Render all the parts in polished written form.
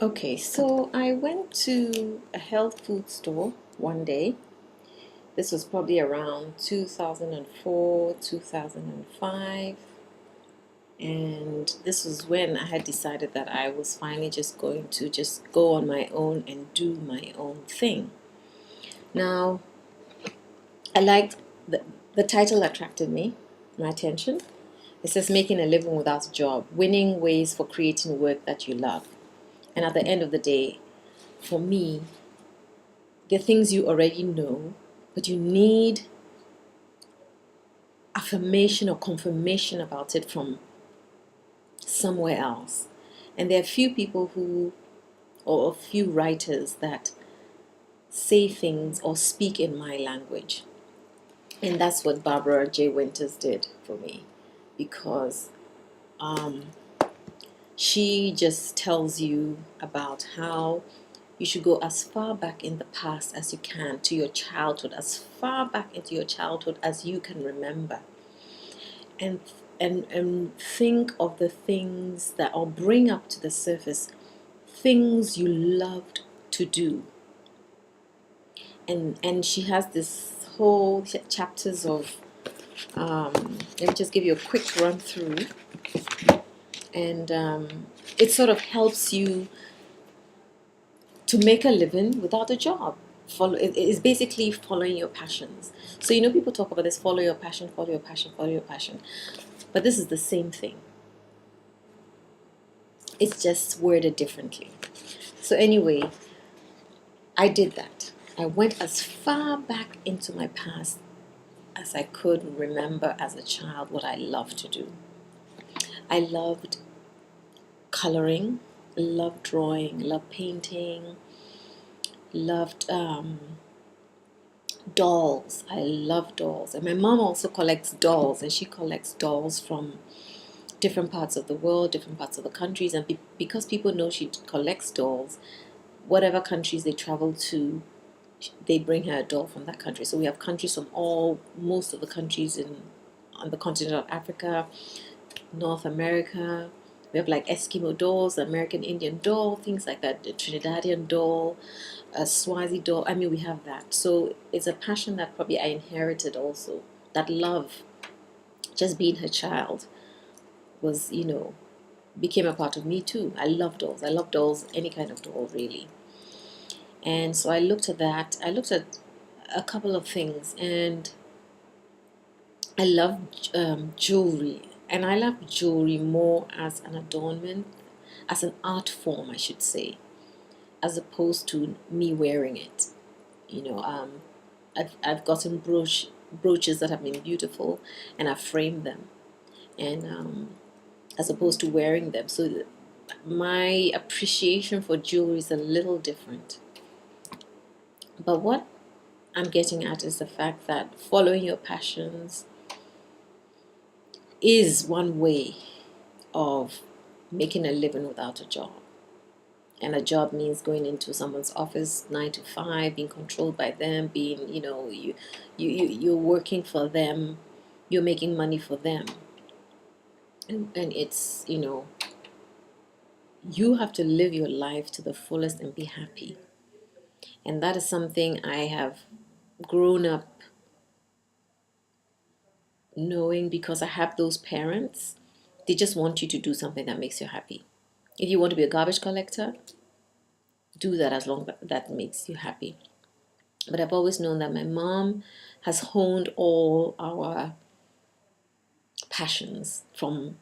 Okay, so I went to a health food store one day. This was probably around 2004, 2005. And this was when I had decided that I was finally just going to just go on my own and do my own thing. Now, I liked the title attracted my attention. It says making a living without a job, winning ways for creating work that you love. And at the end of the day, for me, there are things you already know, but you need affirmation or confirmation about it from somewhere else. And there are few people or a few writers that say things or speak in my language. And that's what Barbara J. Winters did for me, because she just tells you about how you should go as far back in the past as you can to your childhood, as far back into your childhood as you can remember, and think of the things that, or bring up to the surface things you loved to do. And she has this whole chapters of let me just give you a quick run through, and it sort of helps you to make a living without a job. It is basically following your passions. So people talk about this: follow your passion, follow your passion, follow your passion. But this is the same thing. It's just worded differently. So anyway, I did that. I went as far back into my past as I could remember as a child what I loved to do. I loved coloring, loved drawing, loved painting, loved dolls. I love dolls. And my mom also collects dolls, and she collects dolls from different parts of the world, different parts of the countries. And because people know she collects dolls, whatever countries they travel to, they bring her a doll from that country. So we have countries from most of the countries on the continent of Africa, North America. We have like Eskimo dolls, American Indian doll, things like that, the Trinidadian doll, a Swazi doll. I mean, we have that. So it's a passion that probably I inherited also. That love, just being her child, was, became a part of me too. I love dolls. I love dolls, any kind of doll, really. And so I looked at that. I looked at a couple of things, and I love jewelry. And I love jewelry more as an adornment, as an art form, I should say, as opposed to me wearing it. I've gotten brooches that have been beautiful, and I've framed them, and as opposed to wearing them. So my appreciation for jewelry is a little different. But what I'm getting at is the fact that following your passions is one way of making a living without a job. And a job means going into someone's office 9 to 5, being controlled by them, being, you're working for them, you're making money for them. And it's, you have to live your life to the fullest and be happy. And that is something I have grown up knowing, because I have those parents. They just want you to do something that makes you happy. If you want to be a garbage collector, do that as long as that makes you happy. But I've always known that my mom has honed all our passions from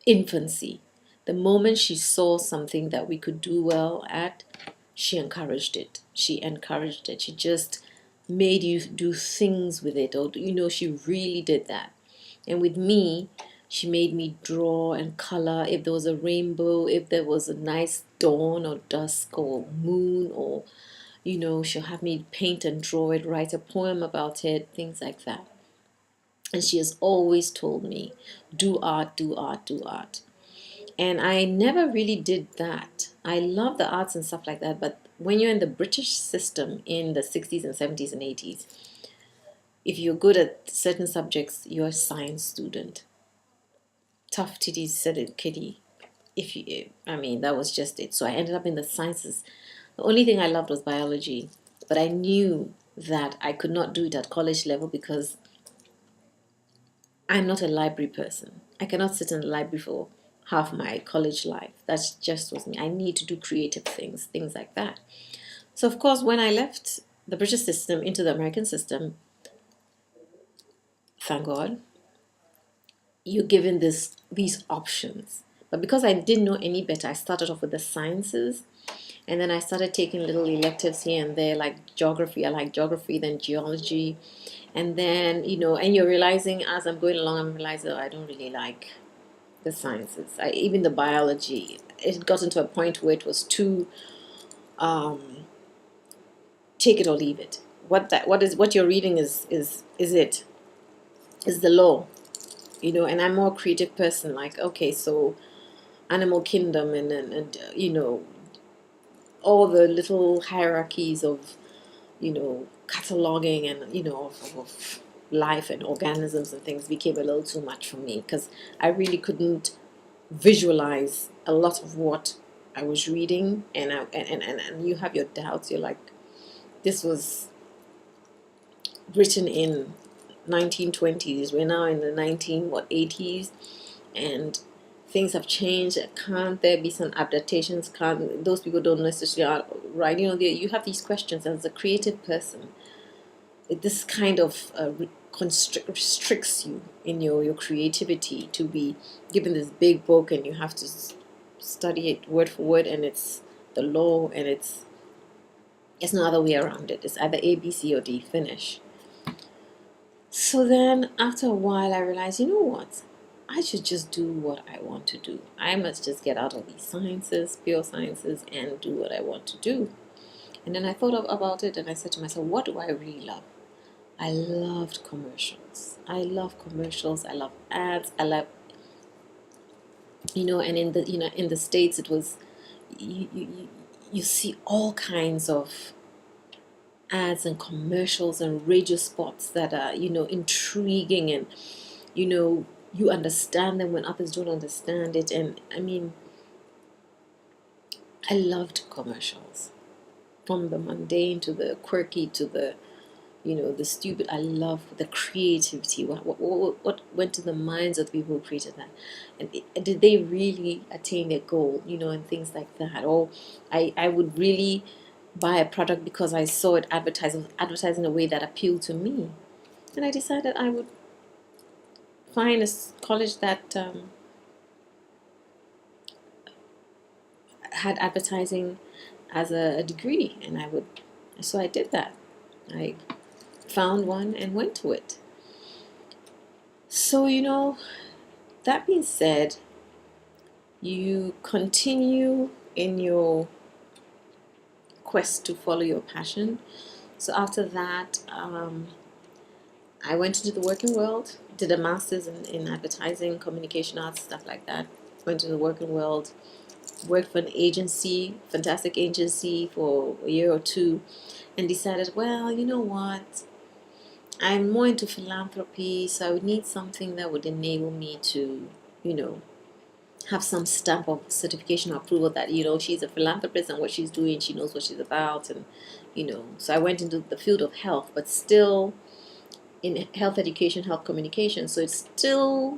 infancy. The moment she saw something that we could do well at, she encouraged it. She just made you do things with it, or she really did that. And with me, she made me draw and color. If there was a rainbow, if there was a nice dawn or dusk or moon, or she'll have me paint and draw it, write a poem about it, things like that. And she has always told me, do art, do art, do art. And I never really did that. I love the arts and stuff like that, but when you're in the British system in the 60s and 70s and 80s, if you're good at certain subjects, you're a science student. Tough titties, said it, kitty. That was just it. So I ended up in the sciences. The only thing I loved was biology, but I knew that I could not do it at college level because I'm not a library person. I cannot sit in the library for half my college life. That's just was me. I need to do creative things like that. So of course, when I left the British system into the American system, thank God, you're given these options. But because I didn't know any better, I started off with the sciences, and then I started taking little electives here and there, like geography. I like geography, then geology, and then and you're realizing as I'm going along, I'm realizing I don't really like the sciences. Even the biology, it got into a point where it was too take it or leave it. What you're reading is the law, and I'm more a creative person. Like, okay, so animal kingdom and all the little hierarchies of cataloging and of life and organisms and things became a little too much for me because I really couldn't visualize a lot of what I was reading, and you have your doubts. You're like, this was written in 1920s. We're now in the 80s, and things have changed. Can't there be some adaptations? Can't those people don't necessarily right? You have these questions, and as a creative person, this kind of restricts you in your creativity to be given this big book and you have to study it word for word, and it's the law, and it's no other way around it. It's either A, B, C, or D. Finish. So then after a while I realized, you know what? I should just do what I want to do. I must just get out of these sciences, pure sciences, and do what I want to do. And then I thought about it, and I said to myself, what do I really love? I loved commercials. I love commercials. I love ads. I love, and in the States, it was, you see all kinds of ads and commercials and radio spots that are, intriguing, and, you understand them when others don't understand it. And I loved commercials, from the mundane to the quirky to the the stupid. I love the creativity. What went to the minds of the people who created that, and did they really attain their goal? And things like that. Or I would really buy a product because I saw it advertised in a way that appealed to me, and I decided I would find a college that had advertising as a degree, and so I did that. I found one and went to it. So, that being said, you continue in your quest to follow your passion. So after that, I went into the working world, did a master's in advertising, communication arts, stuff like that. Went into the working world, worked for an agency, fantastic agency, for a year or two, and decided, well, you know what? I'm more into philanthropy, so I would need something that would enable me to, have some stamp of certification or approval that, she's a philanthropist and what she's doing, she knows what she's about. And, so I went into the field of health, but still in health education, health communication. So it still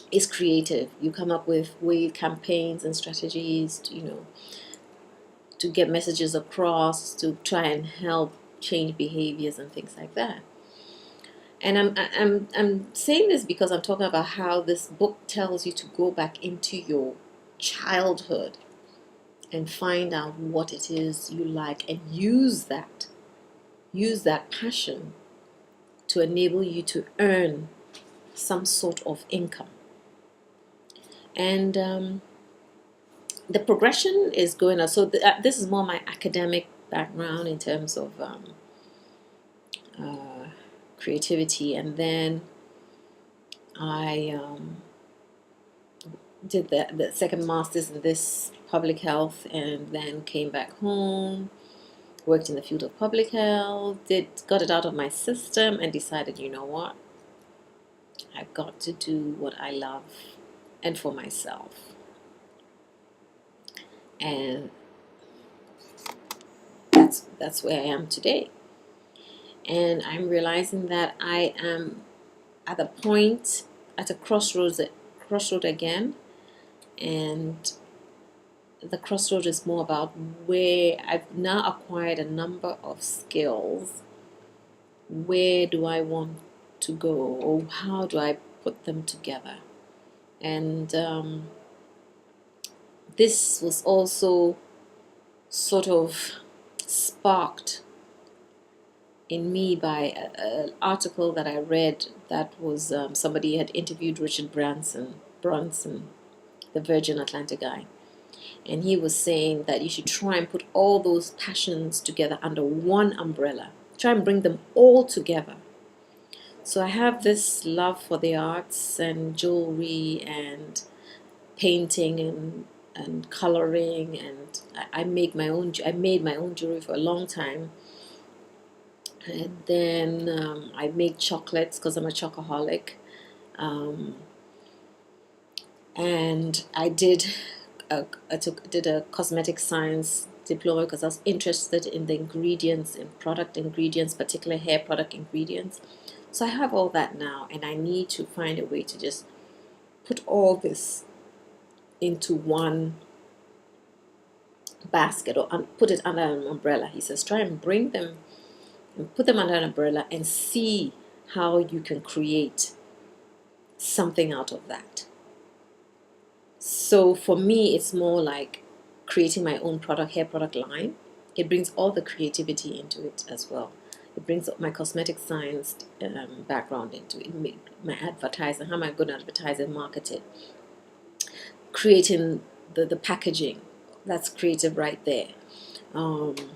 is creative. You come up with campaigns and strategies, to get messages across, to try and help change behaviors and things like that. And I'm saying this because I'm talking about how this book tells you to go back into your childhood and find out what it is you like, and use that passion to enable you to earn some sort of income. And the progression is going on. So this is more my academic background in terms of creativity, and then I did the second master's in this public health, and then came back home, worked in the field of public health, got it out of my system, and decided, you know what, I've got to do what I love and for myself. And that's where I am today. And I'm realizing that I am at a point, at a crossroad again, and the crossroad is more about where I've now acquired a number of skills. Where do I want to go, or how do I put them together? And this was also sort of sparked in me by an article that I read that was somebody had interviewed Richard Branson, the Virgin Atlantic guy. And he was saying that you should try and put all those passions together under one umbrella. Try and bring them all together. So I have this love for the arts and jewelry and painting and coloring, and I made my own jewelry for a long time. And then I make chocolates because I'm a chocoholic. And I did a cosmetic science diploma because I was interested in the ingredients, in product ingredients, particularly hair product ingredients. So I have all that now, and I need to find a way to just put all this into one basket, or put it under an umbrella. He says, try and bring them and put them under an umbrella and see how you can create something out of that. So for me, it's more like creating my own hair product line. It brings all the creativity into it as well. It brings my cosmetic science background into it, my advertising, how am I going to advertise and market it. Creating the packaging, that's creative right there. And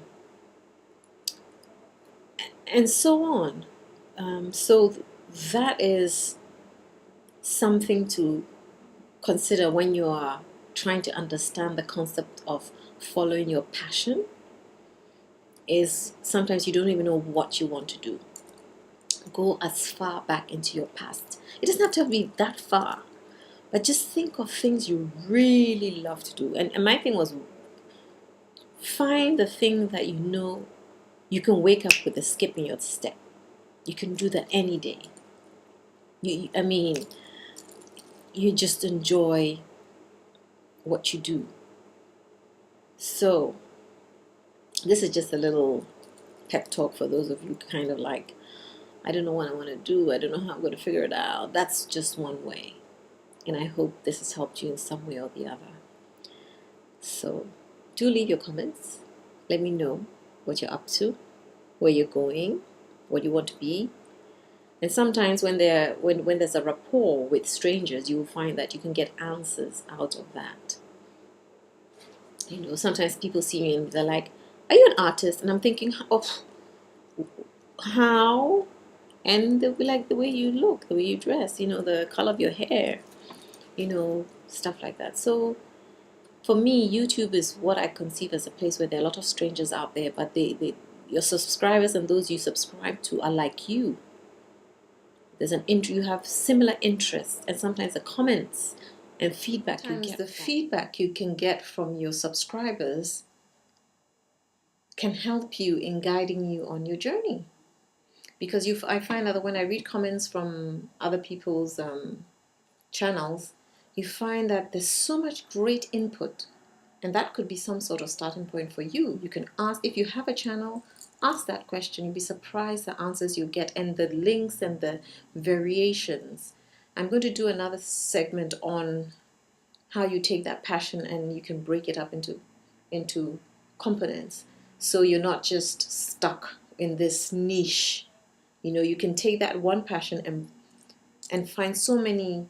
so on. So that is something to consider when you are trying to understand the concept of following your passion. Is sometimes you don't even know what you want to do. Go as far back into your past. It doesn't have to be that far, but just think of things you really love to do. And my thing was, find the thing that you know you can wake up with a skip in your step. You can do that any day. You just enjoy what you do. So this is just a little pep talk for those of you kind of like, I don't know what I want to do, I don't know how I'm going to figure it out. That's just one way, and I hope this has helped you in some way or the other. So do leave your comments. Let me know what you're up to, where you're going, what you want to be. And sometimes when there's a rapport with strangers, you will find that you can get answers out of that. Sometimes people see me and they're like, are you an artist? And I'm thinking, oh, how? And they'll be like, the way you look, the way you dress, the color of your hair, stuff like that. So for me, YouTube is what I conceive as a place where there are a lot of strangers out there, but your subscribers and those you subscribe to are like you. You have similar interests, and sometimes the comments and feedback feedback you can get from your subscribers can help you in guiding you on your journey. Because I find that when I read comments from other people's channels, you find that there's so much great input, and that could be some sort of starting point for you. You can ask, if you have a channel, ask that question. You'll be surprised the answers you get and the links and the variations. I'm going to do another segment on how you take that passion and you can break it up into components, so you're not just stuck in this niche. You can take that one passion and find so many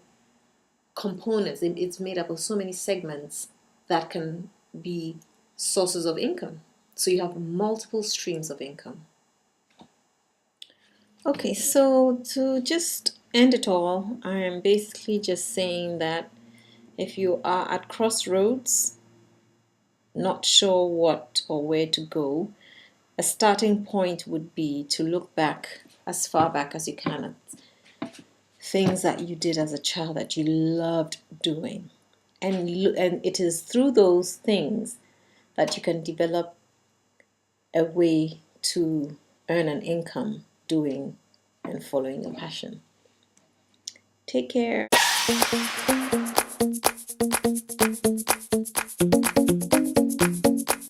components. It's made up of so many segments that can be sources of income. So you have multiple streams of income. Okay, so to just end it all, I am basically just saying that if you are at crossroads, not sure what or where to go, a starting point would be to look back as far back as you can at things that you did as a child that you loved doing. And it is through those things that you can develop a way to earn an income doing and following your passion. Take care.